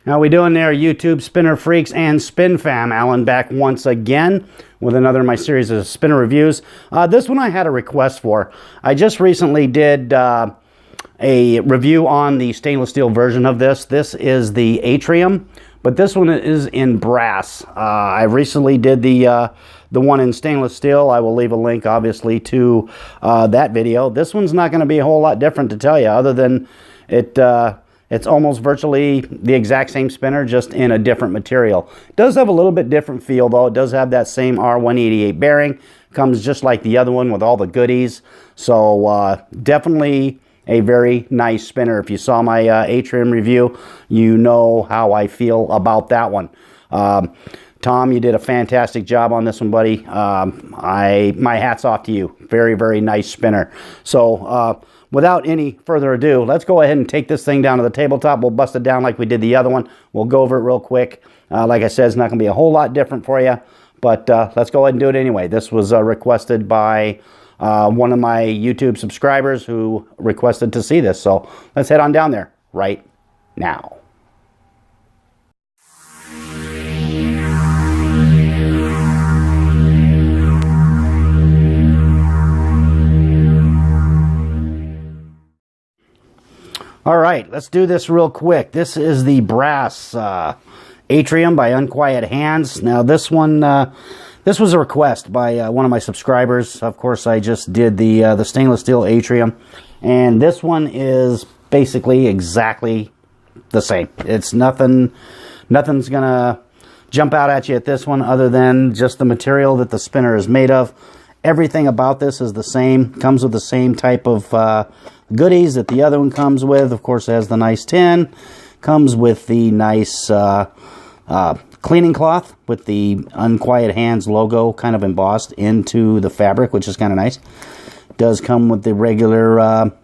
How we doing there, YouTube spinner freaks and spin fam? Alan back once again with another of my series of spinner reviews. This one I had a request for. I just recently did a review on the stainless steel version of this. This is the Atrium, but this one is in brass. I recently did the one in stainless steel. I will leave a link, obviously, to that video. This one's not going to be a whole lot different, to tell you, other than it's almost virtually the exact same spinner, just in a different material. It does have a little bit different feel, though. It does have that same R188 bearing. Comes just like the other one with all the goodies. So definitely a very nice spinner. If you saw my Atrium review, you know how I feel about that one. Tom, you did a fantastic job on this one, buddy. My hat's off to you. Very, very nice spinner. So without any further ado, let's go ahead and take this thing down to the tabletop. We'll bust it down like we did the other one. We'll go over it real quick. Like I said, it's not going to be a whole lot different for you, but let's go ahead and do it anyway. This was requested by one of my YouTube subscribers who requested to see this. So let's head on down there right now. All right, let's do this real quick. This is the brass Atrium by Unquiet Hands. Now this one, this was a request by one of my subscribers. Of course, I just did the stainless steel Atrium, and this one is basically exactly the same. It's nothing's gonna jump out at you at this one, other than just the material that the spinner is made of. Everything about this is the same. Comes with the same type of goodies that the other one comes with. Of course, it has the nice tin. Comes with the nice cleaning cloth with the Unquiet Hands logo kind of embossed into the fabric, which is kind of nice. Does come with the regular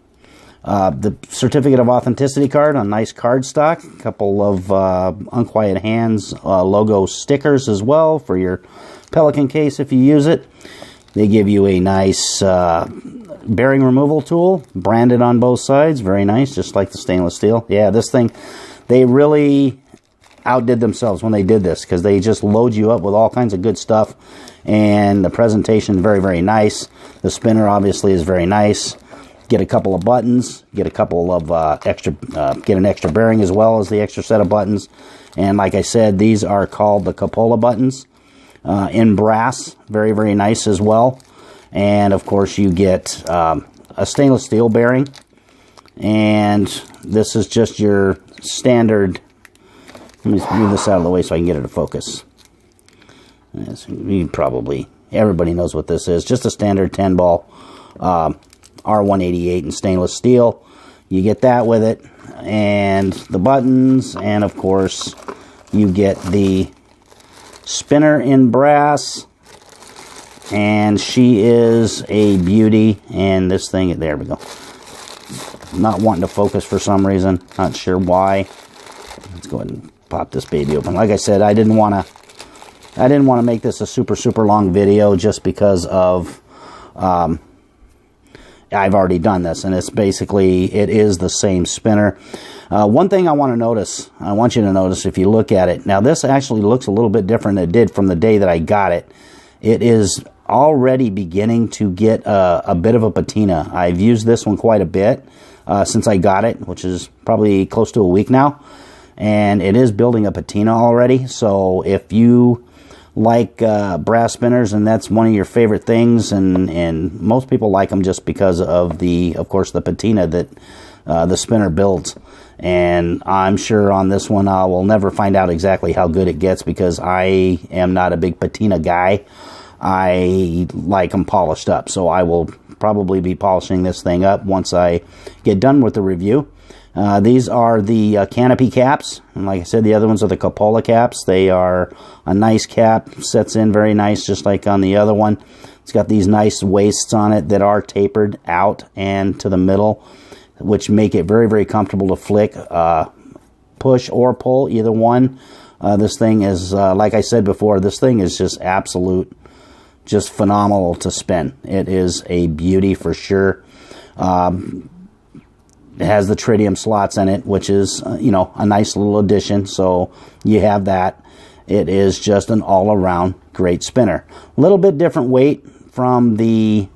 the certificate of authenticity card on nice cardstock. A couple of Unquiet Hands logo stickers as well for your Pelican case if you use it. They give you a nice bearing removal tool, branded on both sides. Very nice, just like the stainless steel. Yeah, this thing, they really outdid themselves when they did this, because they just load you up with all kinds of good stuff, and the presentation is very, very nice. The spinner obviously is very nice. Get a couple of buttons, get a couple of get an extra bearing as well as the extra set of buttons. And like I said, these are called the cupola buttons. In brass, very, very nice as well. And of course you get a stainless steel bearing, and this is just your standard. Let me move this out of the way so I can get it to focus. Everybody knows what this is. Just a standard 10-ball R188 in stainless steel. You get that with it, and the buttons, and of course you get the spinner in brass, and she is a beauty. And this thing, there we go, not wanting to focus for some reason, not sure why. Let's go ahead and pop this baby open. Like I said, I didn't want to make this a super long video, just because of I've already done this, and it's basically, it is the same spinner. One thing I want you to notice if you look at it. Now, this actually looks a little bit different than it did from the day that I got it. It is already beginning to get a bit of a patina. I've used this one quite a bit since I got it, which is probably close to a week now. And it is building a patina already. So if you like brass spinners, and that's one of your favorite things, and most people like them just because of of course, the patina that the spinner builds. And I'm sure on this one I will never find out exactly how good it gets, because I am not a big patina guy. I like them polished up, so I will probably be polishing this thing up once I get done with the review. These are the canopy caps, and like I said, the other ones are the cupola caps. They are a nice cap, sets in very nice, just like on the other one. It's got these nice waists on it that are tapered out and to the middle, which make it very, very comfortable to flick, push or pull, either one. This thing is, like I said before, this thing is just phenomenal to spin. It is a beauty for sure. It has the tritium slots in it, which is, you know, a nice little addition. So you have that. It is just an all-around great spinner. A little bit different weight from the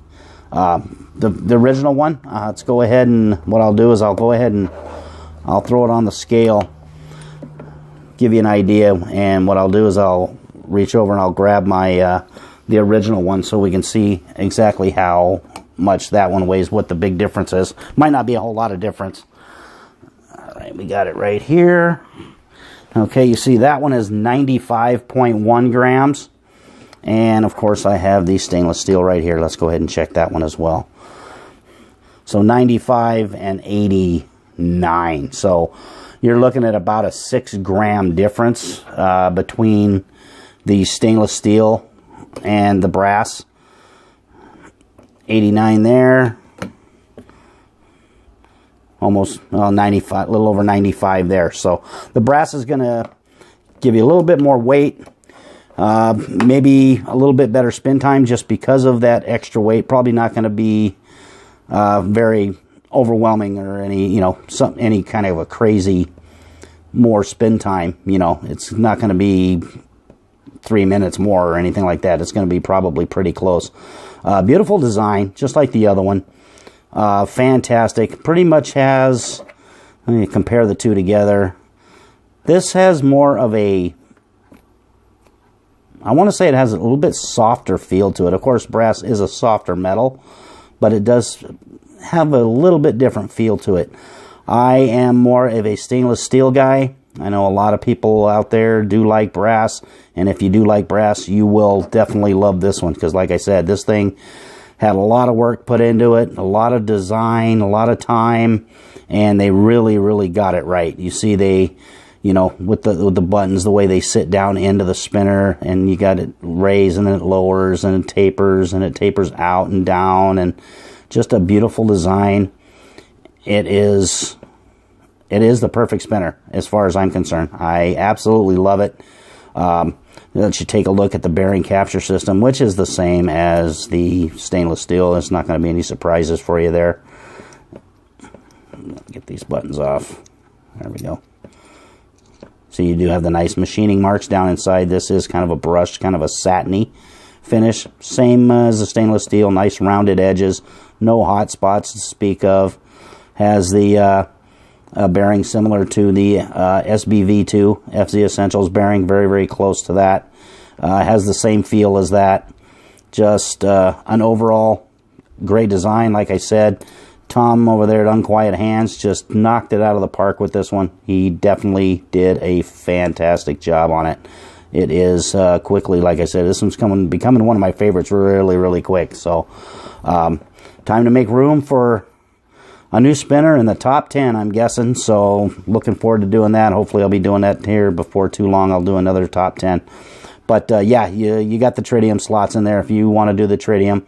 original one. Let's go ahead, and what I'll do is I'll go ahead and I'll throw it on the scale, give you an idea, and what I'll do is I'll reach over and I'll grab my the original one so we can see exactly how much that one weighs, what the big difference is. Might not be a whole lot of difference. All right, we got it right here. Okay, you see that one is 95.1 grams. And of course I have the stainless steel right here. Let's go ahead and check that one as well. So 95 and 89. So you're looking at about a 6 gram difference between the stainless steel and the brass. 89 there. Almost 95, a little over 95 there. So the brass is going to give you a little bit more weight. Maybe a little bit better spin time just because of that extra weight. Probably not going to be very overwhelming or any, you know, any kind of a crazy more spin time. You know, it's not going to be 3 minutes more or anything like that. It's going to be probably pretty close. Beautiful design, just like the other one. Fantastic. Pretty much has, let me compare the two together. This has more of a, I want to say it has a little bit softer feel to it. Of course, brass is a softer metal, but it does have a little bit different feel to it. I am more of a stainless steel guy. I know a lot of people out there do like brass, and if you do like brass, you will definitely love this one, because like I said, this thing had a lot of work put into it, a lot of design, a lot of time, and they really got it right. You see they, you know, with the buttons, the way they sit down into the spinner, and you got it raise and then it lowers and it tapers out and down, and just a beautiful design. It is the perfect spinner as far as I'm concerned. I absolutely love it. Let you take a look at the bearing capture system, which is the same as the stainless steel. There's not going to be any surprises for you there. Get these buttons off. There we go. So you do have the nice machining marks down inside. This is kind of a brushed, kind of a satiny finish. Same as the stainless steel, nice rounded edges. No hot spots to speak of. Has the bearing similar to the SBV2 FZ Essentials bearing, very close to that. Has the same feel as that. Just an overall great design. Like I said, Tom over there at Unquiet Hands just knocked it out of the park with this one. He definitely did a fantastic job on it. It is quickly, like I said, this one's becoming one of my favorites really quick. So time to make room for a new spinner in the top 10, I'm guessing. So looking forward to doing that. Hopefully I'll be doing that here before too long. I'll do another top 10. But yeah, you got the tritium slots in there if you want to do the tritium.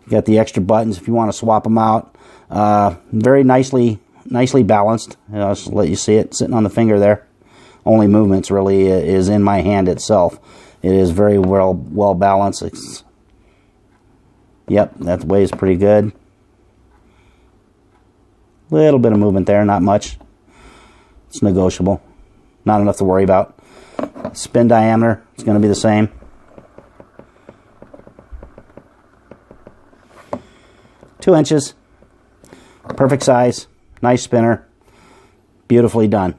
You got the extra buttons if you want to swap them out. Very nicely balanced. I'll just let you see it sitting on the finger there. Only movements really is in my hand itself. It is very well balanced. Yep, that weighs pretty good. Little bit of movement there, not much. It's negotiable. Not enough to worry about. Spin diameter, it's going to be the same. Two inches. Perfect size. Nice spinner. Beautifully done.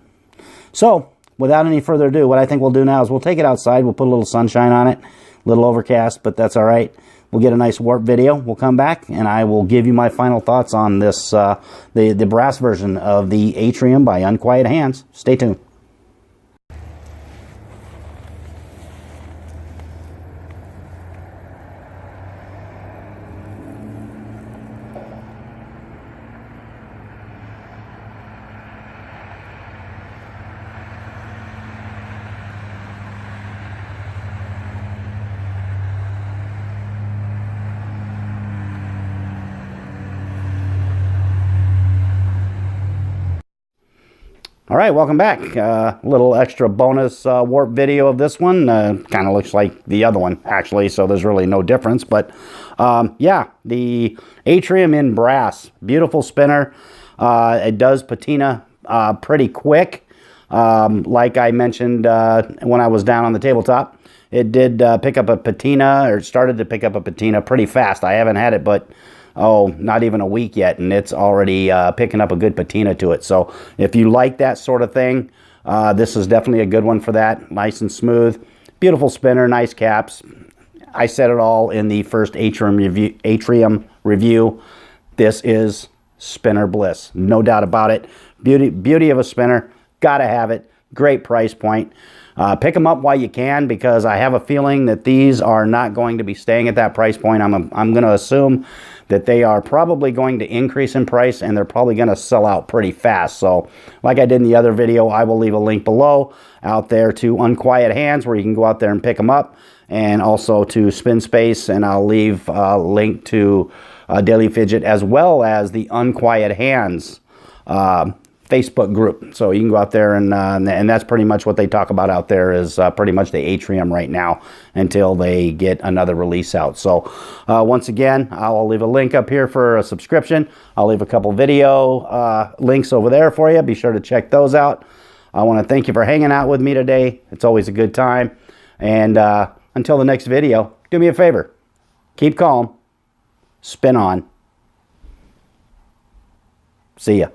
So, without any further ado, what I think we'll do now is we'll take it outside. We'll put a little sunshine on it. A little overcast, but that's all right. We'll get a nice warp video. We'll come back, and I will give you my final thoughts on this, the brass version of the Atrium by Unquiet Hands. Stay tuned. All right, welcome back. A little extra bonus warp video of this one. Kind of looks like the other one, actually, so there's really no difference. But yeah, the Atrium in brass. Beautiful spinner. It does patina pretty quick. Like I mentioned when I was down on the tabletop, it did pick up a patina, or started to pick up a patina pretty fast. I haven't had it but, not even a week yet, and it's already picking up a good patina to it. So if you like that sort of thing, this is definitely a good one for that. Nice and smooth. Beautiful spinner, nice caps. I said it all in the first Atrium review. This is spinner bliss. No doubt about it. Beauty of a spinner. Gotta have it. Great price point. Pick them up while you can, because I have a feeling that these are not going to be staying at that price point. I'm going to assume that they are probably going to increase in price, and they're probably going to sell out pretty fast. So like I did in the other video, I will leave a link below out there to Unquiet Hands, where you can go out there and pick them up, and also to Spin Space, and I'll leave a link to Daily Fidget, as well as the Unquiet Hands Facebook group. So you can go out there, and that's pretty much what they talk about out there, is pretty much the Atrium right now until they get another release out. So once again, I'll leave a link up here for a subscription. I'll leave a couple video links over there for you. Be sure to check those out. I want to thank you for hanging out with me today. It's always a good time. And until the next video, do me a favor. Keep calm. Spin on. See ya.